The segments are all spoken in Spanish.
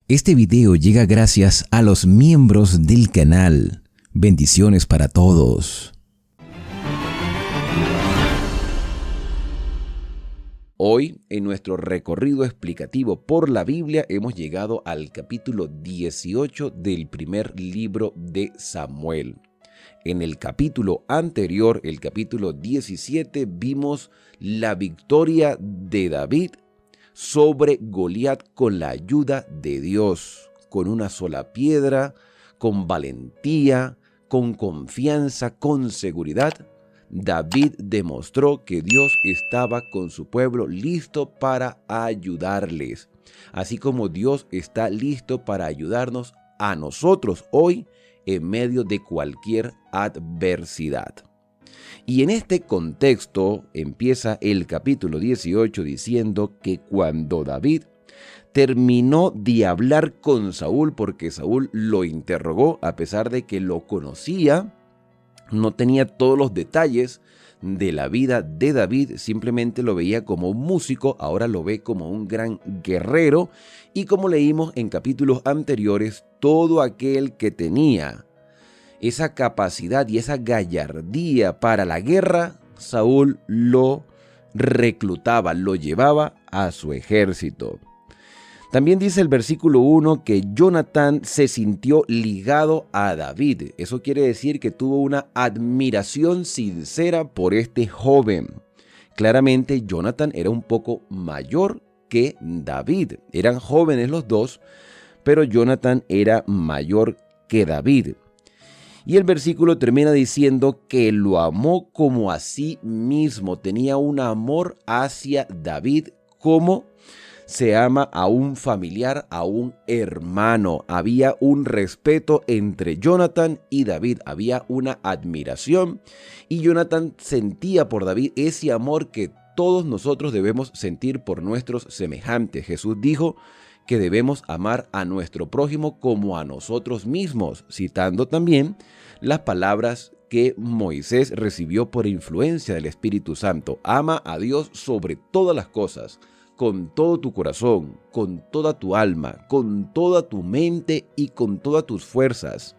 Este video llega gracias a los miembros del canal. Bendiciones para todos. Hoy, en nuestro recorrido explicativo por la Biblia, hemos llegado al capítulo 18 del primer libro de Samuel. En el capítulo anterior, el capítulo 17, vimos la victoria de David sobre Goliat con la ayuda de Dios, con una sola piedra, con valentía, con confianza, con seguridad. David demostró que Dios estaba con su pueblo listo para ayudarles, así como Dios está listo para ayudarnos a nosotros hoy en medio de cualquier adversidad. Y en este contexto empieza el capítulo 18 diciendo que cuando David terminó de hablar con Saúl, porque Saúl lo interrogó a pesar de que lo conocía, no tenía todos los detalles de la vida de David, simplemente lo veía como un músico, ahora lo ve como un gran guerrero, y como leímos en capítulos anteriores, todo aquel que tenía esa capacidad y esa gallardía para la guerra, Saúl lo reclutaba, lo llevaba a su ejército. También dice el versículo 1 que Jonatán se sintió ligado a David. Eso quiere decir que tuvo una admiración sincera por este joven. Claramente Jonatán era un poco mayor que David. Eran jóvenes los dos, pero Jonatán era mayor que David. Y el versículo termina diciendo que lo amó como a sí mismo. Tenía un amor hacia David como se ama a un familiar, a un hermano. Había un respeto entre Jonatán y David. Había una admiración. Y Jonatán sentía por David ese amor que todos nosotros debemos sentir por nuestros semejantes. Jesús dijo que debemos amar a nuestro prójimo como a nosotros mismos, citando también las palabras que Moisés recibió por influencia del Espíritu Santo. Ama a Dios sobre todas las cosas, con todo tu corazón, con toda tu alma, con toda tu mente y con todas tus fuerzas.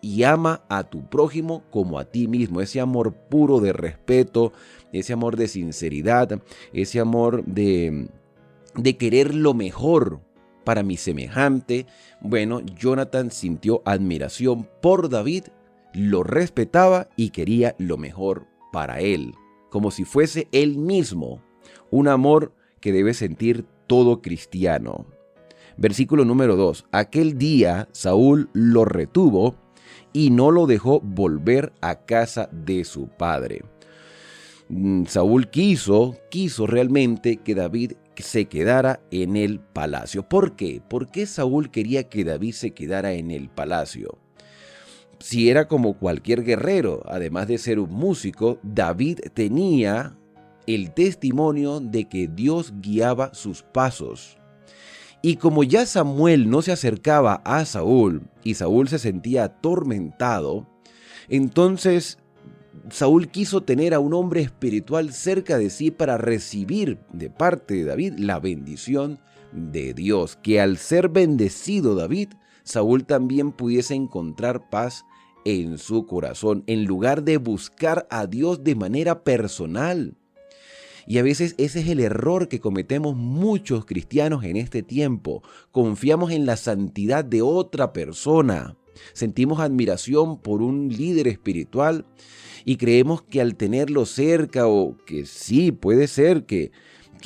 Y ama a tu prójimo como a ti mismo. Ese amor puro de respeto, ese amor de sinceridad, ese amor de querer lo mejor para mi semejante. Bueno, Jonatán sintió admiración por David, lo respetaba y quería lo mejor para él, como si fuese él mismo. Un amor que debe sentir todo cristiano. Versículo número 2. Aquel día Saúl lo retuvo y no lo dejó volver a casa de su padre. Saúl quiso realmente que David se quedara en el palacio. ¿Por qué? ¿Por qué Saúl quería que David se quedara en el palacio? Si era como cualquier guerrero, además de ser un músico, David tenía el testimonio de que Dios guiaba sus pasos. Y como ya Samuel no se acercaba a Saúl y Saúl se sentía atormentado, entonces Saúl quiso tener a un hombre espiritual cerca de sí para recibir de parte de David la bendición de Dios, que al ser bendecido David, Saúl también pudiese encontrar paz en su corazón, en lugar de buscar a Dios de manera personal. Y a veces ese es el error que cometemos muchos cristianos en este tiempo. Confiamos en la santidad de otra persona. Sentimos admiración por un líder espiritual y creemos que al tenerlo cerca, o que sí, puede ser que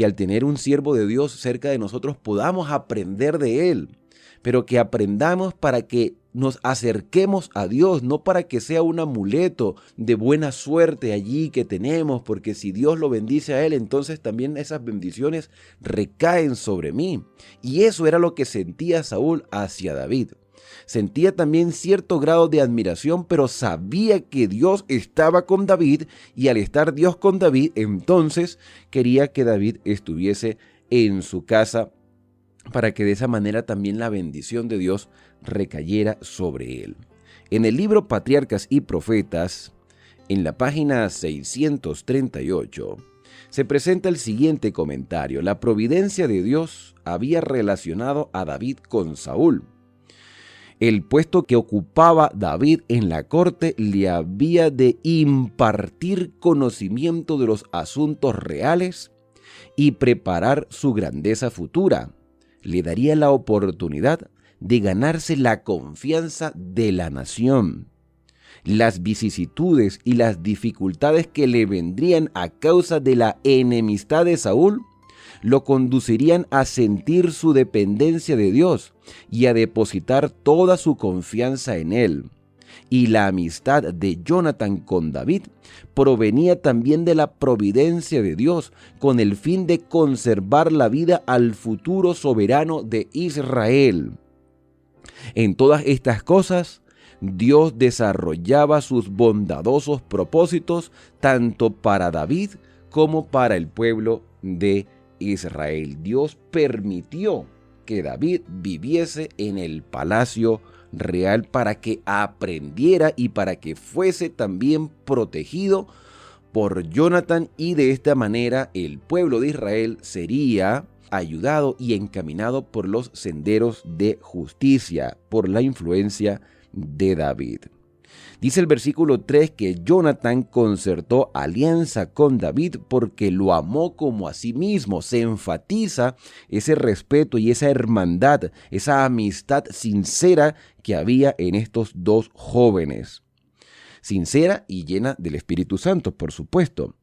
al tener un siervo de Dios cerca de nosotros podamos aprender de él, pero que aprendamos para que nos acerquemos a Dios, no para que sea un amuleto de buena suerte allí que tenemos, porque si Dios lo bendice a él, entonces también esas bendiciones recaen sobre mí. Y eso era lo que sentía Saúl hacia David. Sentía también cierto grado de admiración, pero sabía que Dios estaba con David, y al estar Dios con David, entonces quería que David estuviese en su casa para que de esa manera también la bendición de Dios recayera sobre él. En el libro Patriarcas y Profetas, en la página 638, se presenta el siguiente comentario. La providencia de Dios había relacionado a David con Saúl. El puesto que ocupaba David en la corte le había de impartir conocimiento de los asuntos reales y preparar su grandeza futura. Le daría la oportunidad de ganarse la confianza de la nación. Las vicisitudes y las dificultades que le vendrían a causa de la enemistad de Saúl lo conducirían a sentir su dependencia de Dios y a depositar toda su confianza en Él. Y la amistad de Jonatán con David provenía también de la providencia de Dios, con el fin de conservar la vida al futuro soberano de Israel. En todas estas cosas, Dios desarrollaba sus bondadosos propósitos tanto para David como para el pueblo de Israel. Dios permitió que David viviese en el palacio real para que aprendiera y para que fuese también protegido por Jonatán, y de esta manera el pueblo de Israel sería ayudado y encaminado por los senderos de justicia, por la influencia de David. Dice el versículo 3 que Jonatán concertó alianza con David porque lo amó como a sí mismo. Se enfatiza ese respeto y esa hermandad, esa amistad sincera que había en estos dos jóvenes. Sincera y llena del Espíritu Santo, por supuesto.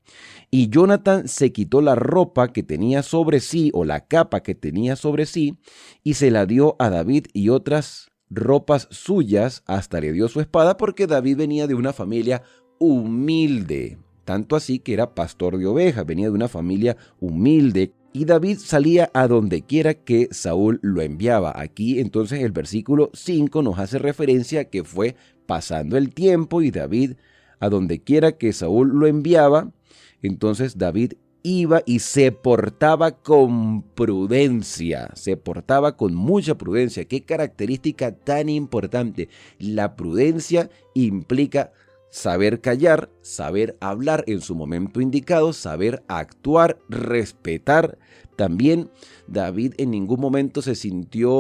Y Jonatán se quitó la ropa que tenía sobre sí, o la capa que tenía sobre sí, y se la dio a David y otras ropas suyas, hasta le dio su espada, porque David venía de una familia humilde, tanto así que era pastor de ovejas, venía de una familia humilde, y David salía a donde quiera que Saúl lo enviaba. Aquí entonces el versículo 5 nos hace referencia a que fue pasando el tiempo y David, a donde quiera que Saúl lo enviaba, entonces David iba y se portaba con prudencia, se portaba con mucha prudencia. Qué característica tan importante. La prudencia implica saber callar, saber hablar en su momento indicado, saber actuar, respetar. También David en ningún momento se sintió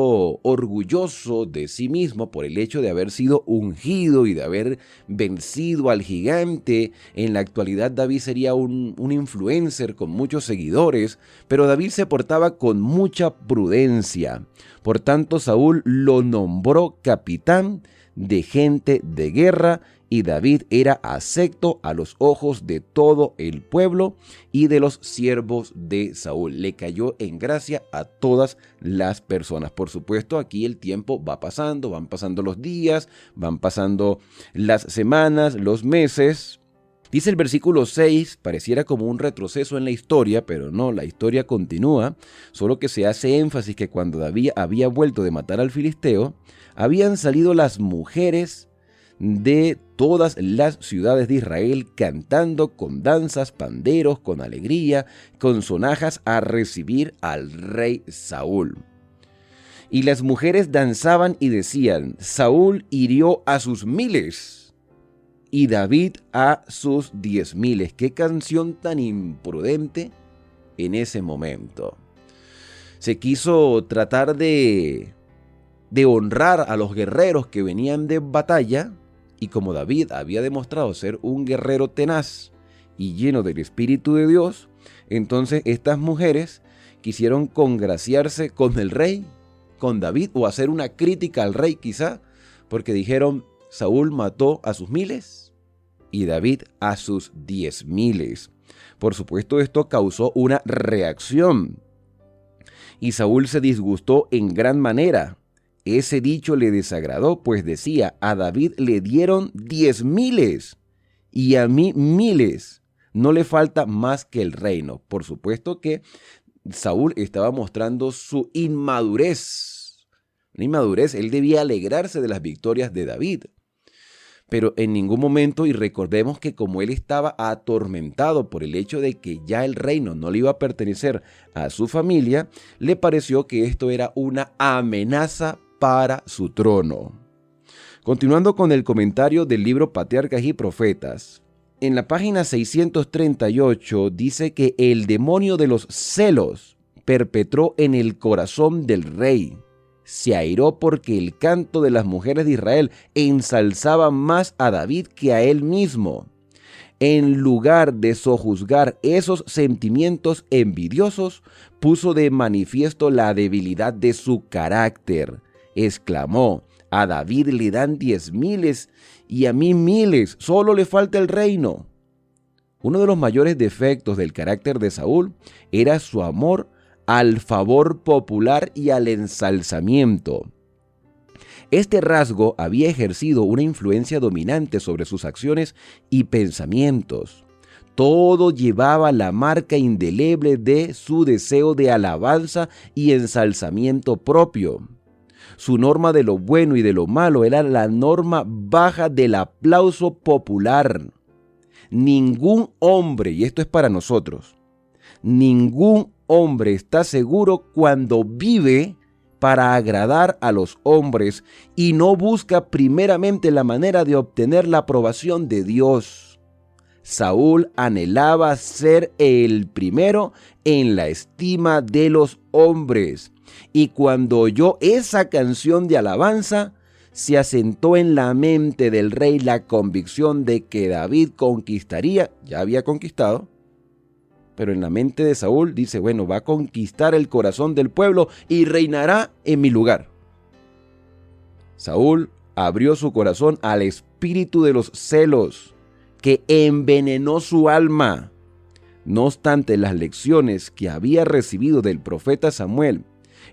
orgulloso de sí mismo por el hecho de haber sido ungido y de haber vencido al gigante. En la actualidad David sería un influencer con muchos seguidores, pero David se portaba con mucha prudencia. Por tanto, Saúl lo nombró capitán de gente de guerra, y David era acepto a los ojos de todo el pueblo y de los siervos de Saúl. Le cayó en gracia a todas las personas. Por supuesto, aquí el tiempo va pasando, van pasando los días, van pasando las semanas, los meses. Dice el versículo 6, pareciera como un retroceso en la historia, pero no, la historia continúa, solo que se hace énfasis que cuando David había vuelto de matar al filisteo, habían salido las mujeres de todas las ciudades de Israel cantando con danzas, panderos, con alegría, con sonajas a recibir al rey Saúl. Y las mujeres danzaban y decían: Saúl hirió a sus miles y David a sus 10,000. Qué canción tan imprudente en ese momento. Se quiso tratar de honrar a los guerreros que venían de batalla, y como David había demostrado ser un guerrero tenaz y lleno del Espíritu de Dios, entonces estas mujeres quisieron congraciarse con el rey, con David, o hacer una crítica al rey quizá, porque dijeron: Saúl mató a sus miles y David a sus 10,000. Por supuesto, esto causó una reacción y Saúl se disgustó en gran manera. Ese dicho le desagradó, pues decía: a David le dieron 10,000 y a mí 1,000. No le falta más que el reino. Por supuesto que Saúl estaba mostrando su inmadurez. Una inmadurez, él debía alegrarse de las victorias de David. Pero en ningún momento, y recordemos que como él estaba atormentado por el hecho de que ya el reino no le iba a pertenecer a su familia, le pareció que esto era una amenaza para su trono. Continuando con el comentario del libro Patriarcas y Profetas, en la página 638 dice que el demonio de los celos perpetró en el corazón del rey. Se airó porque el canto de las mujeres de Israel ensalzaba más a David que a él mismo. En lugar de sojuzgar esos sentimientos envidiosos, puso de manifiesto la debilidad de su carácter. Exclamó: a David le dan 10,000 y a mí 1,000, solo le falta el reino. Uno de los mayores defectos del carácter de Saúl era su amor al favor popular y al ensalzamiento. Este rasgo había ejercido una influencia dominante sobre sus acciones y pensamientos. Todo llevaba la marca indeleble de su deseo de alabanza y ensalzamiento propio. Su norma de lo bueno y de lo malo era la norma baja del aplauso popular. Ningún hombre, y esto es para nosotros, ningún hombre está seguro cuando vive para agradar a los hombres y no busca primeramente la manera de obtener la aprobación de Dios. Saúl anhelaba ser el primero en la estima de los hombres, y cuando oyó esa canción de alabanza, se asentó en la mente del rey la convicción de que David conquistaría, ya había conquistado, pero en la mente de Saúl dice, bueno, va a conquistar el corazón del pueblo y reinará en mi lugar. Saúl abrió su corazón al espíritu de los celos, que envenenó su alma. No obstante, las lecciones que había recibido del profeta Samuel,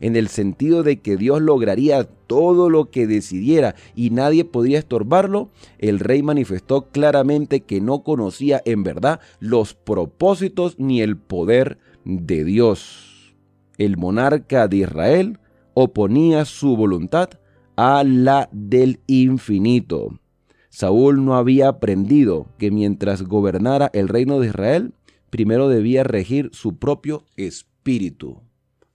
en el sentido de que Dios lograría todo lo que decidiera y nadie podía estorbarlo, el rey manifestó claramente que no conocía en verdad los propósitos ni el poder de Dios. El monarca de Israel oponía su voluntad a la del infinito. Saúl no había aprendido que mientras gobernara el reino de Israel, primero debía regir su propio espíritu.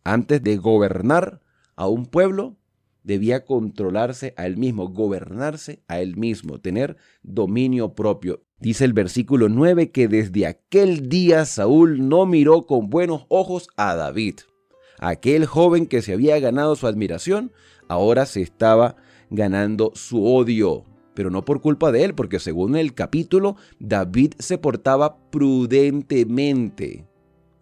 Antes de gobernar a un pueblo, debía controlarse a él mismo, gobernarse a él mismo, tener dominio propio. Dice el versículo 9 que desde aquel día Saúl no miró con buenos ojos a David. Aquel joven que se había ganado su admiración, ahora se estaba ganando su odio. Pero no por culpa de él, porque según el capítulo, David se portaba prudentemente.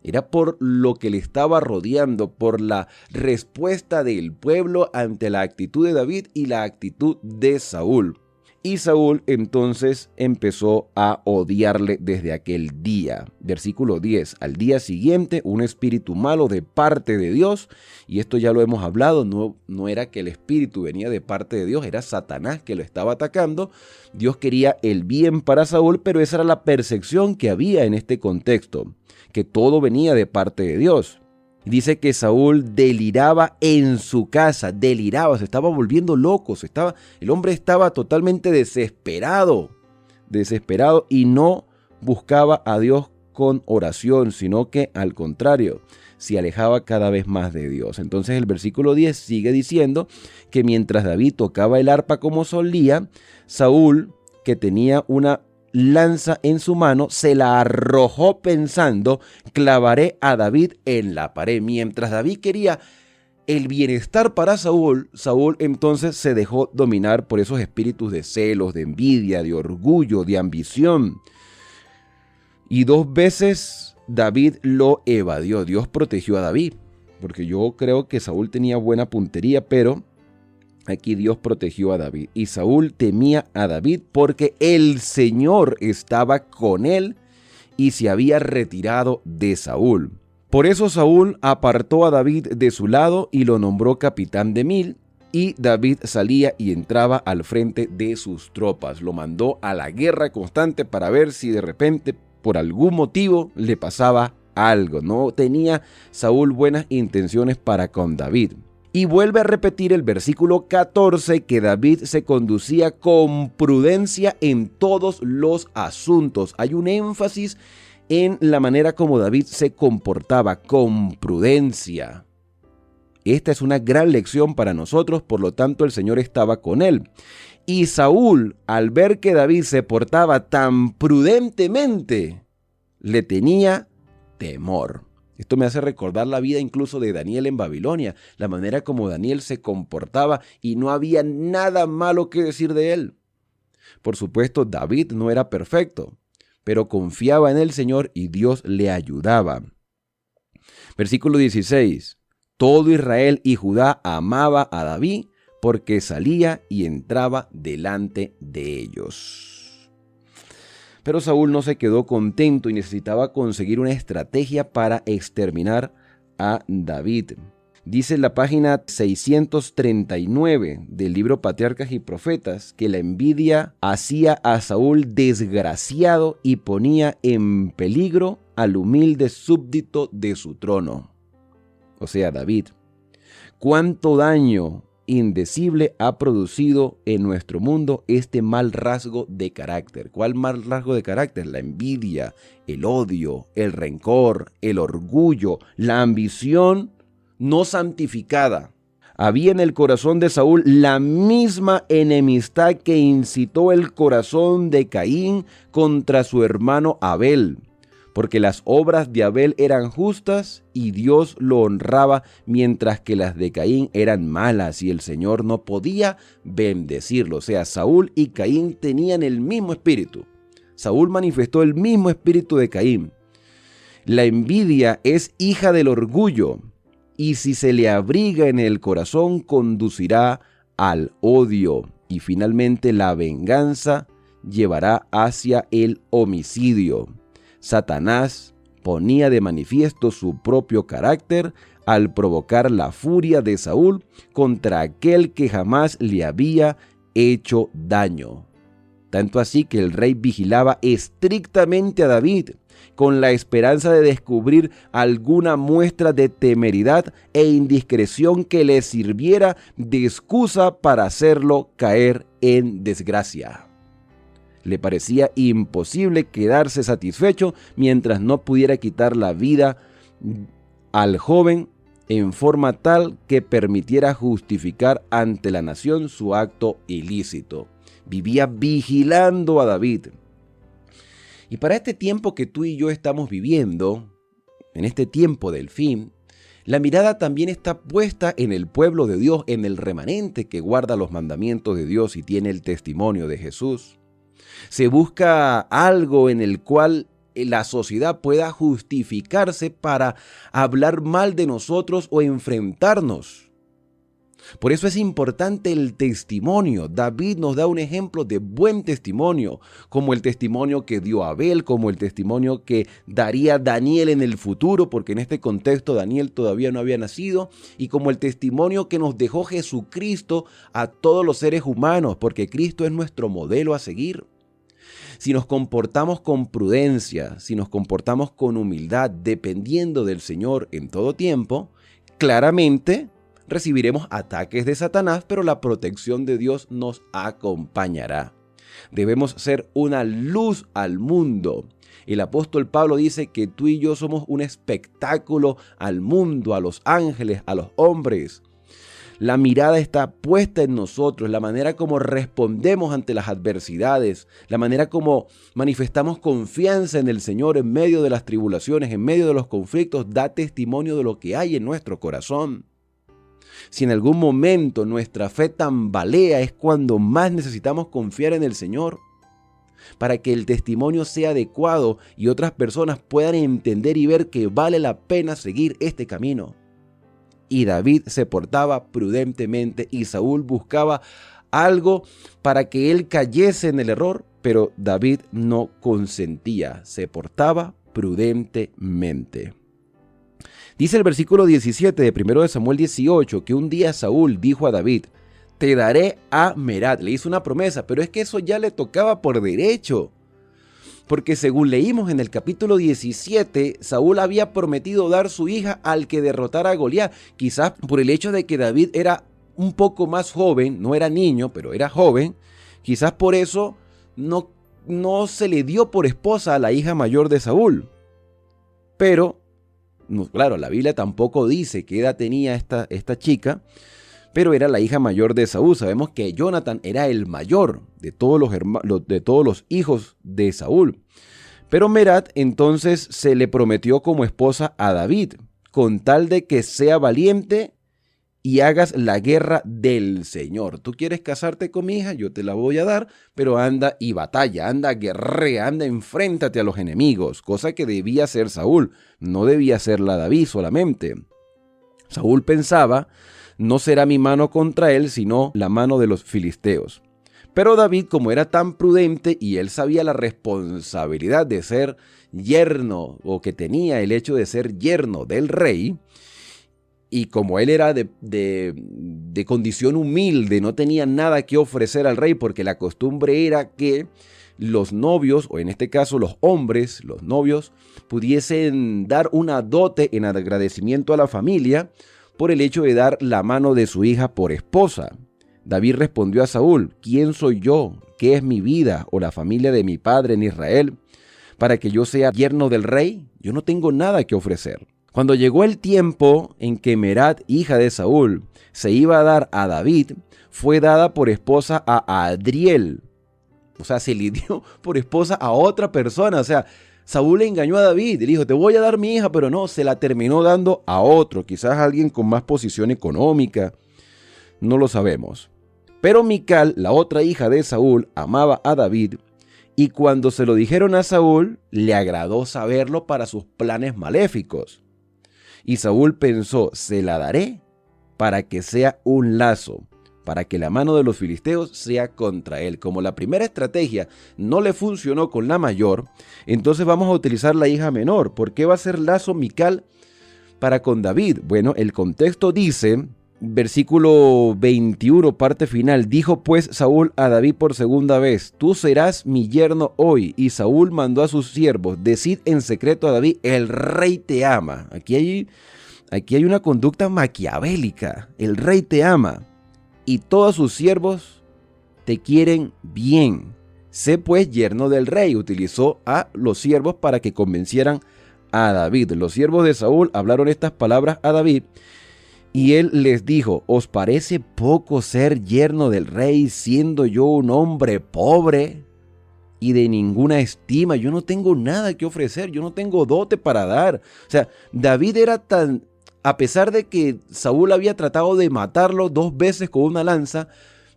Era por lo que le estaba rodeando, por la respuesta del pueblo ante la actitud de David y la actitud de Saúl. Y Saúl entonces empezó a odiarle desde aquel día. Versículo 10. Al día siguiente, un espíritu malo de parte de Dios, y esto ya lo hemos hablado, no era que el espíritu venía de parte de Dios, era Satanás que lo estaba atacando. Dios quería el bien para Saúl, pero esa era la percepción que había en este contexto, que todo venía de parte de Dios. Dice que Saúl deliraba en su casa, deliraba, se estaba volviendo loco, el hombre estaba totalmente desesperado y no buscaba a Dios con oración, sino que al contrario, se alejaba cada vez más de Dios. Entonces el versículo 10 sigue diciendo que mientras David tocaba el arpa como solía, Saúl, que tenía una lanza en su mano, se la arrojó pensando: clavaré a David en la pared. Mientras David quería el bienestar para Saúl, Saúl entonces se dejó dominar por esos espíritus de celos, de envidia, de orgullo, de ambición. Y 2 veces David lo evadió. Dios protegió a David, porque yo creo que Saúl tenía buena puntería, pero aquí Dios protegió a David. Y Saúl temía a David porque el Señor estaba con él y se había retirado de Saúl. Por eso Saúl apartó a David de su lado y lo nombró capitán de 1000. Y David salía y entraba al frente de sus tropas. Lo mandó a la guerra constante para ver si de repente, por algún motivo, le pasaba algo. No tenía Saúl buenas intenciones para con David. Y vuelve a repetir el versículo 14 que David se conducía con prudencia en todos los asuntos. Hay un énfasis en la manera como David se comportaba, con prudencia. Esta es una gran lección para nosotros, por lo tanto el Señor estaba con él. Y Saúl, al ver que David se portaba tan prudentemente, le tenía temor. Esto me hace recordar la vida incluso de Daniel en Babilonia, la manera como Daniel se comportaba y no había nada malo que decir de él. Por supuesto, David no era perfecto, pero confiaba en el Señor y Dios le ayudaba. Versículo 16. Todo Israel y Judá amaba a David porque salía y entraba delante de ellos. Pero Saúl no se quedó contento y necesitaba conseguir una estrategia para exterminar a David. Dice en la página 639 del libro Patriarcas y Profetas que la envidia hacía a Saúl desgraciado y ponía en peligro al humilde súbdito de su trono, o sea, David. ¿Cuánto daño indecible ha producido en nuestro mundo este mal rasgo de carácter? ¿Cuál mal rasgo de carácter? La envidia, el odio, el rencor, el orgullo, la ambición no santificada. Había en el corazón de Saúl la misma enemistad que incitó el corazón de Caín contra su hermano Abel, porque las obras de Abel eran justas y Dios lo honraba, mientras que las de Caín eran malas y el Señor no podía bendecirlo. O sea, Saúl y Caín tenían el mismo espíritu. Saúl manifestó el mismo espíritu de Caín. La envidia es hija del orgullo, y si se le abriga en el corazón, conducirá al odio. Y finalmente la venganza llevará hacia el homicidio. Satanás ponía de manifiesto su propio carácter al provocar la furia de Saúl contra aquel que jamás le había hecho daño. Tanto así que el rey vigilaba estrictamente a David, con la esperanza de descubrir alguna muestra de temeridad e indiscreción que le sirviera de excusa para hacerlo caer en desgracia. Le parecía imposible quedarse satisfecho mientras no pudiera quitar la vida al joven en forma tal que permitiera justificar ante la nación su acto ilícito. Vivía vigilando a David. Y para este tiempo que tú y yo estamos viviendo, en este tiempo del fin, la mirada también está puesta en el pueblo de Dios, en el remanente que guarda los mandamientos de Dios y tiene el testimonio de Jesús. Se busca algo en el cual la sociedad pueda justificarse para hablar mal de nosotros o enfrentarnos. Por eso es importante el testimonio. David nos da un ejemplo de buen testimonio, como el testimonio que dio Abel, como el testimonio que daría Daniel en el futuro, porque en este contexto Daniel todavía no había nacido, y como el testimonio que nos dejó Jesucristo a todos los seres humanos, porque Cristo es nuestro modelo a seguir. Si nos comportamos con prudencia, si nos comportamos con humildad, dependiendo del Señor en todo tiempo, claramente recibiremos ataques de Satanás, pero la protección de Dios nos acompañará. Debemos ser una luz al mundo. El apóstol Pablo dice que tú y yo somos un espectáculo al mundo, a los ángeles, a los hombres. La mirada está puesta en nosotros, la manera como respondemos ante las adversidades, la manera como manifestamos confianza en el Señor en medio de las tribulaciones, en medio de los conflictos, da testimonio de lo que hay en nuestro corazón. Si en algún momento nuestra fe tambalea, es cuando más necesitamos confiar en el Señor, para que el testimonio sea adecuado y otras personas puedan entender y ver que vale la pena seguir este camino. Y David se portaba prudentemente y Saúl buscaba algo para que él cayese en el error, pero David no consentía, se portaba prudentemente. Dice el versículo 17 de 1 Samuel 18 que un día Saúl dijo a David: te daré a Merat. Le hizo una promesa, pero es que eso ya le tocaba por derecho. Porque según leímos en el capítulo 17, Saúl había prometido dar su hija al que derrotara a Goliat. Quizás por el hecho de que David era un poco más joven, no era niño, pero era joven, quizás por eso no se le dio por esposa a la hija mayor de Saúl. Pero Claro, la Biblia tampoco dice qué edad tenía esta chica, pero era la hija mayor de Saúl. Sabemos que Jonathan era el mayor de todos de todos los hijos de Saúl. Pero Merat entonces se le prometió como esposa a David, con tal de que sea valiente y hagas la guerra del Señor. Tú quieres casarte con mi hija, yo te la voy a dar, pero anda y batalla, anda guerrea, anda enfréntate a los enemigos, cosa que debía hacer Saúl, no debía hacerla David solamente. Saúl pensaba, no será mi mano contra él, sino la mano de los filisteos. Pero David, como era tan prudente y él sabía la responsabilidad de ser yerno, o que tenía el hecho de ser yerno del rey, y como él era de condición humilde, no tenía nada que ofrecer al rey, porque la costumbre era que los novios, o en este caso los hombres, los novios, pudiesen dar una dote en agradecimiento a la familia por el hecho de dar la mano de su hija por esposa. David respondió a Saúl, ¿quién soy yo? ¿Qué es mi vida o la familia de mi padre en Israel para que yo sea yerno del rey? Yo no tengo nada que ofrecer. Cuando llegó el tiempo en que Merat, hija de Saúl, se iba a dar a David, fue dada por esposa a Adriel. O sea, se le dio por esposa a otra persona. O sea, Saúl le engañó a David. Le dijo, te voy a dar mi hija, pero no, se la terminó dando a otro. Quizás a alguien con más posición económica. No lo sabemos. Pero Mical, la otra hija de Saúl, amaba a David. Y cuando se lo dijeron a Saúl, le agradó saberlo para sus planes maléficos. Y Saúl pensó, se la daré para que sea un lazo, para que la mano de los filisteos sea contra él. Como la primera estrategia no le funcionó con la mayor, entonces vamos a utilizar la hija menor. ¿Por qué va a ser lazo Mical para con David? Bueno, el contexto dice, versículo 21, parte final, dijo pues Saúl a David por segunda vez, tú serás mi yerno hoy. Y Saúl mandó a sus siervos, decid en secreto a David, el rey te ama. Aquí hay una conducta maquiavélica, el rey te ama y todos sus siervos te quieren bien. Sé pues yerno del rey. Utilizó a los siervos para que convencieran a David. Los siervos de Saúl hablaron estas palabras a David. Y él les dijo, ¿os parece poco ser yerno del rey siendo yo un hombre pobre y de ninguna estima? Yo no tengo nada que ofrecer, yo no tengo dote para dar. O sea, David era tan, a pesar de que Saúl había tratado de matarlo 2 veces con una lanza,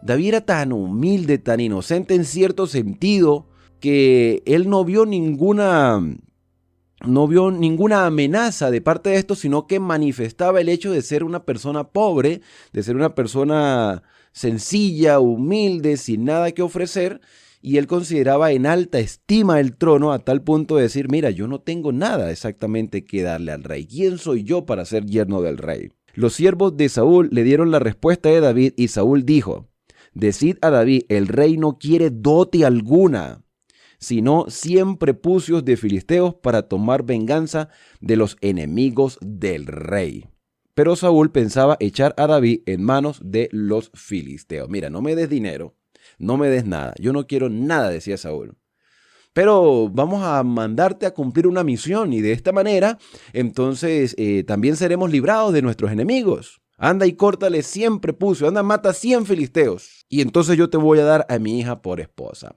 David era tan humilde, tan inocente en cierto sentido, que él no vio ninguna amenaza de parte de esto, sino que manifestaba el hecho de ser una persona pobre, de ser una persona sencilla, humilde, sin nada que ofrecer, y él consideraba en alta estima el trono a tal punto de decir, mira, yo no tengo nada exactamente que darle al rey. ¿Quién soy yo para ser yerno del rey? Los siervos de Saúl le dieron la respuesta de David y Saúl dijo, decid a David, el rey no quiere dote alguna, sino 100 prepucios de filisteos para tomar venganza de los enemigos del rey. Pero Saúl pensaba echar a David en manos de los filisteos. Mira, no me des dinero, no me des nada, yo no quiero nada, decía Saúl. Pero vamos a mandarte a cumplir una misión y de esta manera, entonces también seremos librados de nuestros enemigos. Anda y córtale 100 prepucios, anda, mata 100 filisteos. Y entonces yo te voy a dar a mi hija por esposa.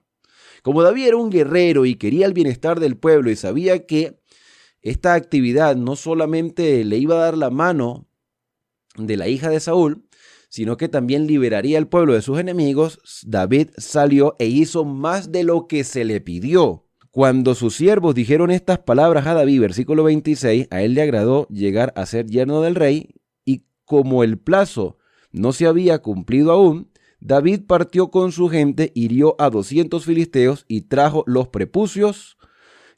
Como David era un guerrero y quería el bienestar del pueblo y sabía que esta actividad no solamente le iba a dar la mano de la hija de Saúl, sino que también liberaría al pueblo de sus enemigos, David salió e hizo más de lo que se le pidió. Cuando sus siervos dijeron estas palabras a David, versículo 26, a él le agradó llegar a ser yerno del rey, y como el plazo no se había cumplido aún, David partió con su gente, hirió a 200 filisteos y trajo los prepucios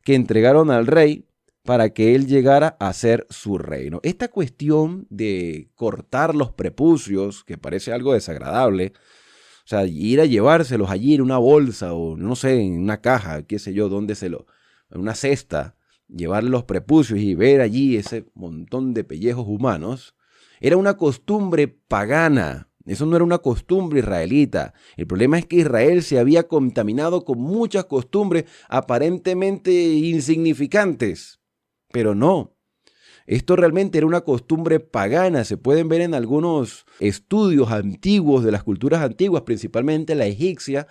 que entregaron al rey para que él llegara a ser su reino. Esta cuestión de cortar los prepucios, que parece algo desagradable, o sea, ir a llevárselos allí en una bolsa o no sé, en una caja, qué sé yo, en una cesta, llevarle los prepucios y ver allí ese montón de pellejos humanos, era una costumbre pagana. Eso no era una costumbre israelita. El problema es que Israel se había contaminado con muchas costumbres aparentemente insignificantes. Pero no. Esto realmente era una costumbre pagana. Se pueden ver en algunos estudios antiguos de las culturas antiguas, principalmente la egipcia,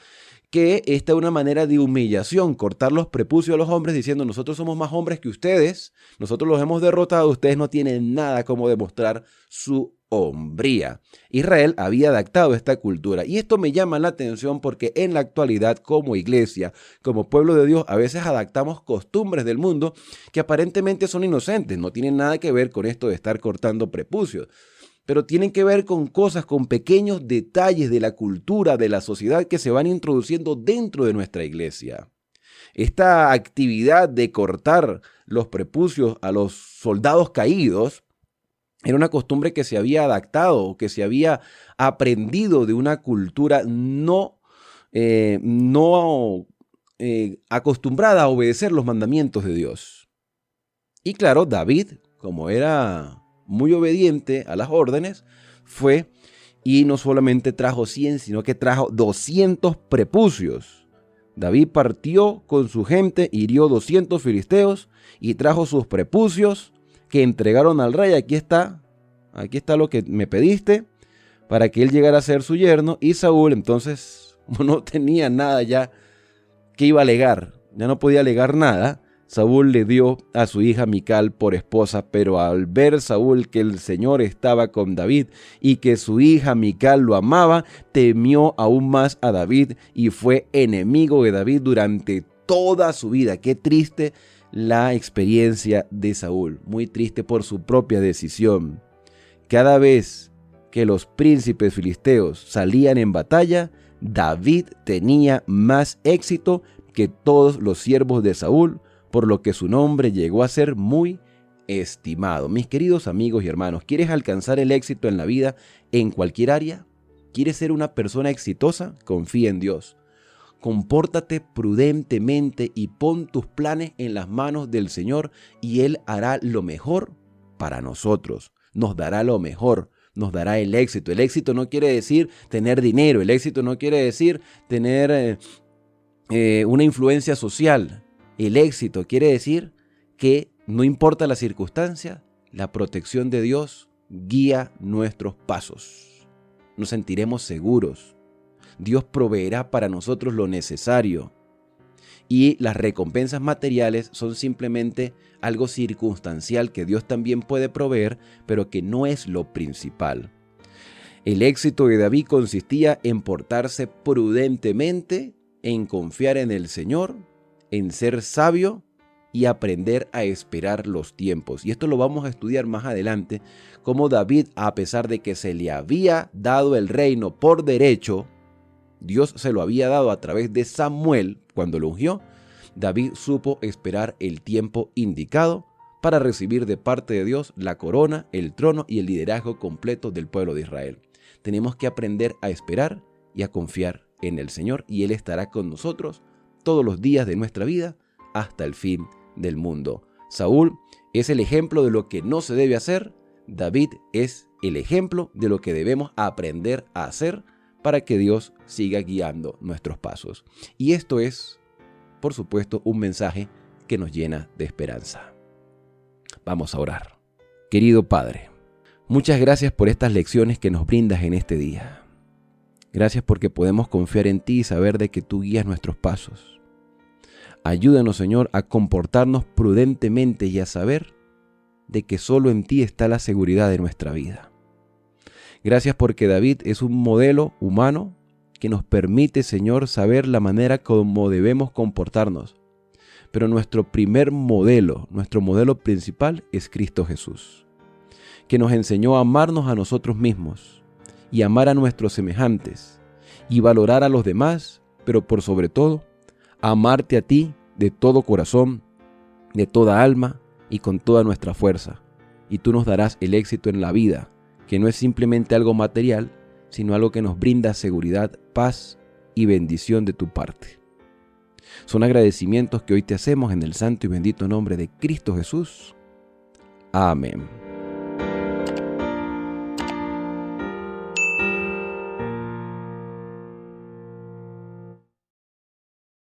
que esta es una manera de humillación, cortar los prepucios a los hombres diciendo nosotros somos más hombres que ustedes, nosotros los hemos derrotado, ustedes no tienen nada como demostrar su hombría. Israel había adaptado esta cultura y esto me llama la atención porque en la actualidad como iglesia, como pueblo de Dios, a veces adaptamos costumbres del mundo que aparentemente son inocentes, no tienen nada que ver con esto de estar cortando prepucios, pero tienen que ver con cosas, con pequeños detalles de la cultura, de la sociedad que se van introduciendo dentro de nuestra iglesia. Esta actividad de cortar los prepucios a los soldados caídos era una costumbre que se había adaptado, que se había aprendido de una cultura no acostumbrada a obedecer los mandamientos de Dios. Y claro, David, como era muy obediente a las órdenes, fue y no solamente trajo 100, sino que trajo 200 prepucios. David partió con su gente, hirió 200 filisteos y trajo sus prepucios que entregaron al rey. Aquí está lo que me pediste para que él llegara a ser su yerno. Y Saúl entonces no tenía nada ya que iba a alegar, ya no podía alegar nada. Saúl le dio a su hija Mical por esposa, pero al ver Saúl que el Señor estaba con David y que su hija Mical lo amaba, temió aún más a David y fue enemigo de David durante toda su vida. Qué triste la experiencia de Saúl, muy triste por su propia decisión. Cada vez que los príncipes filisteos salían en batalla, David tenía más éxito que todos los siervos de Saúl, por lo que su nombre llegó a ser muy estimado. Mis queridos amigos y hermanos, ¿quieres alcanzar el éxito en la vida en cualquier área? ¿Quieres ser una persona exitosa? Confía en Dios. Compórtate prudentemente y pon tus planes en las manos del Señor y Él hará lo mejor para nosotros. Nos dará lo mejor, nos dará el éxito. El éxito no quiere decir tener dinero, el éxito no quiere decir tener una influencia social. El éxito quiere decir que no importa la circunstancia, la protección de Dios guía nuestros pasos. Nos sentiremos seguros. Dios proveerá para nosotros lo necesario. Y las recompensas materiales son simplemente algo circunstancial que Dios también puede proveer, pero que no es lo principal. El éxito de David consistía en portarse prudentemente, en confiar en el Señor, en ser sabio y aprender a esperar los tiempos. Y esto lo vamos a estudiar más adelante, cómo David, a pesar de que se le había dado el reino por derecho, Dios se lo había dado a través de Samuel cuando lo ungió, David supo esperar el tiempo indicado para recibir de parte de Dios la corona, el trono y el liderazgo completo del pueblo de Israel. Tenemos que aprender a esperar y a confiar en el Señor y Él estará con nosotros todos los días de nuestra vida hasta el fin del mundo. Saúl es el ejemplo de lo que no se debe hacer. David es el ejemplo de lo que debemos aprender a hacer para que Dios siga guiando nuestros pasos. Y esto es, por supuesto, un mensaje que nos llena de esperanza. Vamos a orar. Querido Padre, muchas gracias por estas lecciones que nos brindas en este día. Gracias porque podemos confiar en ti y saber de que tú guías nuestros pasos. Ayúdanos, Señor, a comportarnos prudentemente y a saber de que solo en ti está la seguridad de nuestra vida. Gracias porque David es un modelo humano que nos permite, Señor, saber la manera como debemos comportarnos. Pero nuestro modelo principal es Cristo Jesús, que nos enseñó a amarnos a nosotros mismos y amar a nuestros semejantes y valorar a los demás, pero por sobre todo, amarte a ti de todo corazón, de toda alma y con toda nuestra fuerza. Y tú nos darás el éxito en la vida, que no es simplemente algo material, sino algo que nos brinda seguridad, paz y bendición de tu parte. Son agradecimientos que hoy te hacemos en el santo y bendito nombre de Cristo Jesús. Amén.